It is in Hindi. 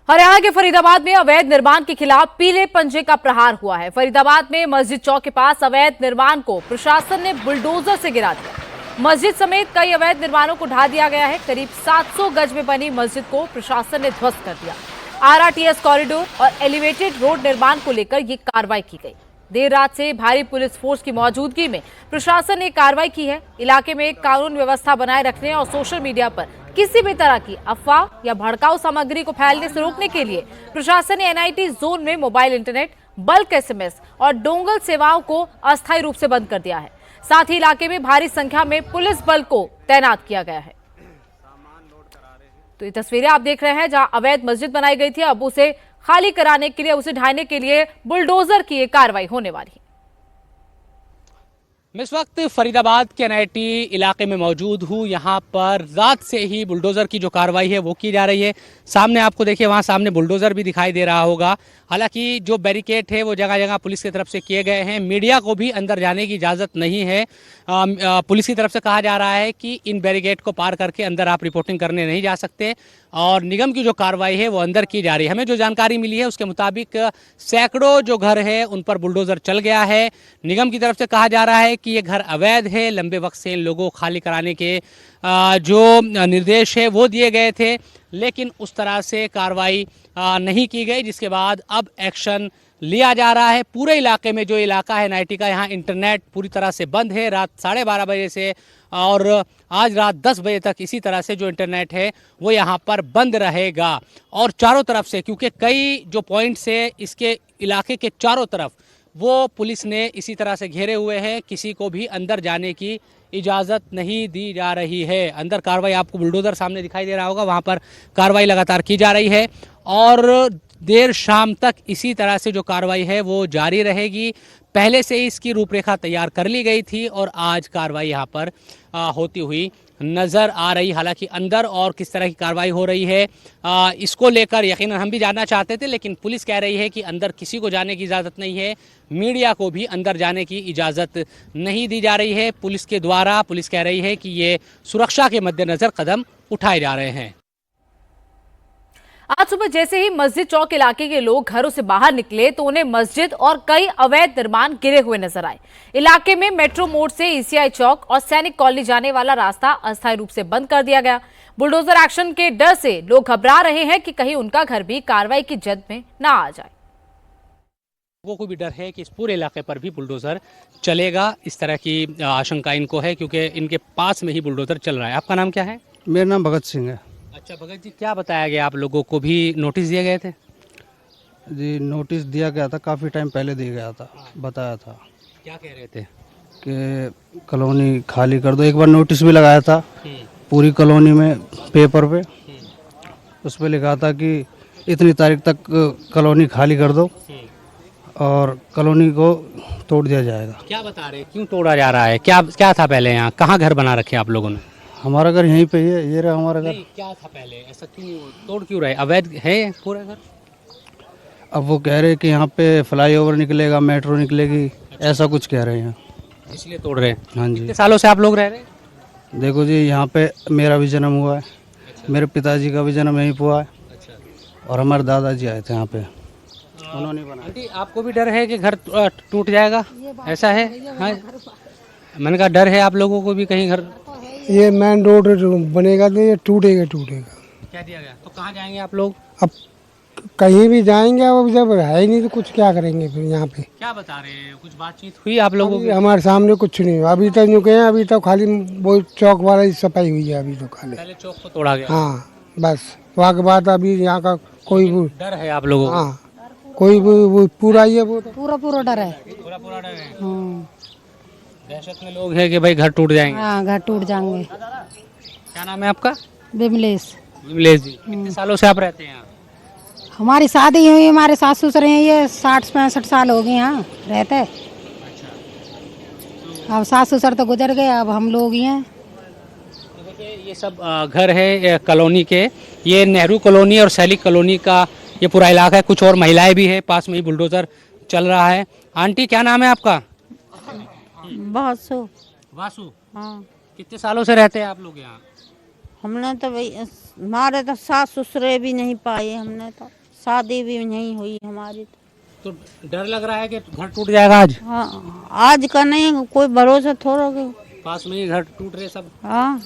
हरियाणा के फरीदाबाद में अवैध निर्माण के खिलाफ पीले पंजे का प्रहार हुआ है। फरीदाबाद में मस्जिद चौक के पास अवैध निर्माण को प्रशासन ने बुलडोजर से गिरा दिया। मस्जिद समेत कई अवैध निर्माणों को ढा दिया गया है। करीब 700 गज में बनी मस्जिद को प्रशासन ने ध्वस्त कर दिया। आरआरटीएस कॉरिडोर और एलिवेटेड रोड निर्माण को लेकर ये कार्रवाई की गई। देर रात से भारी पुलिस फोर्स की मौजूदगी में प्रशासन ने कार्रवाई की है। इलाके में कानून व्यवस्था बनाए रखने और सोशल मीडिया पर किसी भी तरह की अफवाह या भड़काऊ सामग्री को फैलने से रोकने के लिए प्रशासन ने एनआईटी जोन में मोबाइल इंटरनेट, बल्क एसएमएस और डोंगल सेवाओं को अस्थायी रूप से बंद कर दिया है। साथ ही इलाके में भारी संख्या में पुलिस बल को तैनात किया गया है। तो ये तस्वीरें आप देख रहे हैं जहां अवैध मस्जिद बनाई गई थी, अब उसे खाली कराने के लिए, उसे ढाने के लिए बुलडोजर की कार्रवाई होने वाली है। मैं इस वक्त फरीदाबाद के एनआईटी इलाके में मौजूद हूँ। यहाँ पर रात से ही बुलडोज़र की जो कार्रवाई है वो की जा रही है। सामने आपको देखिए, वहाँ सामने बुलडोज़र भी दिखाई दे रहा होगा। हालांकि जो बैरिकेड है वो जगह जगह पुलिस की तरफ से किए गए हैं। मीडिया को भी अंदर जाने की इजाज़त नहीं है। पुलिस की तरफ से कहा जा रहा है कि इन बैरिकेड को पार करके अंदर आप रिपोर्टिंग करने नहीं जा सकते और निगम की जो कार्रवाई है वो अंदर की जा रही है। हमें जो जानकारी मिली है उसके मुताबिक सैकड़ों जो घर है उन पर बुलडोज़र चल गया है। निगम की तरफ से कहा जा रहा है कि ये घर अवैध है। लंबे वक्त से इन लोगों को खाली कराने के जो निर्देश है वो दिए गए थे, लेकिन उस तरह से कार्रवाई नहीं की गई, जिसके बाद अब एक्शन लिया जा रहा है। पूरे इलाके में जो इलाका है एनआईटी का, यहाँ इंटरनेट पूरी तरह से बंद है रात 12:30 बजे से और आज रात 10 बजे तक इसी तरह से जो इंटरनेट है वो यहाँ पर बंद रहेगा। और चारों तरफ से, क्योंकि कई जो पॉइंट्स है इसके इलाके के चारों तरफ वो पुलिस ने इसी तरह से घेरे हुए हैं, किसी को भी अंदर जाने की इजाज़त नहीं दी जा रही है। अंदर कार्रवाई, आपको बुलडोज़र सामने दिखाई दे रहा होगा, वहाँ पर कार्रवाई लगातार की जा रही है और देर शाम तक इसी तरह से जो कार्रवाई है वो जारी रहेगी। पहले से ही इसकी रूपरेखा तैयार कर ली गई थी और आज कार्रवाई यहाँ पर होती हुई नज़र आ रही। हालांकि अंदर और किस तरह की कार्रवाई हो रही है इसको लेकर यकीनन हम भी जानना चाहते थे, लेकिन पुलिस कह रही है कि अंदर किसी को जाने की इजाज़त नहीं है। मीडिया को भी अंदर जाने की इजाज़त नहीं दी जा रही है पुलिस के द्वारा। पुलिस कह रही है कि ये सुरक्षा के मद्देनज़र कदम उठाए जा रहे हैं। आज सुबह जैसे ही मस्जिद चौक इलाके के लोग घरों से बाहर निकले तो उन्हें मस्जिद और कई अवैध निर्माण गिरे हुए नजर आए। इलाके में मेट्रो मोड़ से ईसीआई चौक और सैनिक कॉलोनी जाने वाला रास्ता अस्थायी रूप से बंद कर दिया गया। बुलडोजर एक्शन के डर से लोग घबरा रहे हैं कि कहीं उनका घर भी कार्रवाई की जद में ना आ जाए। लोगों को भी डर है कि इस पूरे इलाके पर भी बुलडोजर चलेगा, इस तरह की आशंका इनको है क्योंकि इनके पास में ही बुलडोजर चल रहा है। आपका नाम क्या है? मेरा नाम भगत सिंह है। अच्छा भगत जी, क्या बताया गया आप लोगों को? भी नोटिस दिए गए थे? जी नोटिस दिया गया था, काफ़ी टाइम पहले दिया गया था। बताया था। क्या कह रहे थे? कि कॉलोनी खाली कर दो। एक बार नोटिस भी लगाया था पूरी कॉलोनी में पेपर पे। उस पर लिखा था कि इतनी तारीख तक कॉलोनी खाली कर दो और कॉलोनी को तोड़ दिया जाएगा। क्या बता रहे, क्यों तोड़ा जा रहा है? क्या था पहले? यहाँ कहाँ घर बना रखे आप लोगों ने? हमारा घर यहीं पे ही है, ये रहा हमारा घर। क्या था पहले? ऐसा क्यों तोड़ क्यों रहे? अवैध है पूरा घर? अब वो कह रहे हैं कि यहाँ पे फ्लाईओवर निकलेगा, मेट्रो निकलेगी, ऐसा कुछ कह रहे हैं, इसलिए तोड़ रहे हैं। हाँ जी। कितने सालों से आप लोग रह रहे हैं? देखो जी, यहाँ पे मेरा भी जन्म हुआ है। अच्छा। मेरे पिताजी का भी जन्म यहीं हुआ है। अच्छा। और हमारे दादाजी आए थे यहाँ पे, उन्होंने बनाया। आंटी, आपको भी डर है कि घर टूट जाएगा? ऐसा है? हाँ, मैंने कहा डर है आप लोगों को भी कहीं घर? ये मेन रोड बनेगा तो ये टूटेगा। क्या दिया गया? तो कहाँ जाएंगे आप लोग? अब कहीं भी जाएंगे, अब जब है ही नहीं तो कुछ क्या करेंगे फिर यहाँ पे? क्या बता रहे हैं? कुछ बातचीत हुई आप लोगों की? हमारे सामने कुछ नहीं हुआ अभी तक। जो कहे अभी तक खाली वो चौक वाला ही सफाई हुई है अभी तो खाली। पहले चौक को तोड़ा गया। हाँ बस, वहाँ के बाद अभी यहाँ का कोई भी डर है आप लोगों को? हाँ, कोई भी वो पूरा ही है, वो तो पूरा डर है। पूरा डर है। दहशत में लोग हैं कि भाई घर टूट जाएंगे। हाँ, घर टूट जाएंगे। क्या नाम है आपका? विमलेश। विमलेश जी, कितने सालों से आप रहते हैं यहाँ? हमारी शादी हुई, हमारे सास ससुर हैं, ये 60-65 साल हो गए यहाँ रहते। अब सास ससुर तो गुजर गए, अब हम लोग ही हैं। तो देखिए, ये सब घर है कॉलोनी के। ये नेहरू कॉलोनी और सैनिक कॉलोनी का ये पूरा इलाका है। कुछ और महिलाएं भी है, पास में ही बुलडोजर चल रहा है। आंटी, क्या नाम है आपका? वासु। वासु। हाँ, कितने सालों से रहते हैं आप लोग यहाँ? हमने तो भाई हमारे तो सास ससुरे भी नहीं पाए, हमने तो शादी भी नहीं हुई हमारी तो। तो डर लग रहा है कि घर टूट जाएगा आज? हाँ, आज का नहीं, कोई भरोसा थोड़ा कि पास में ही घर टूट रहे सब। हाँ।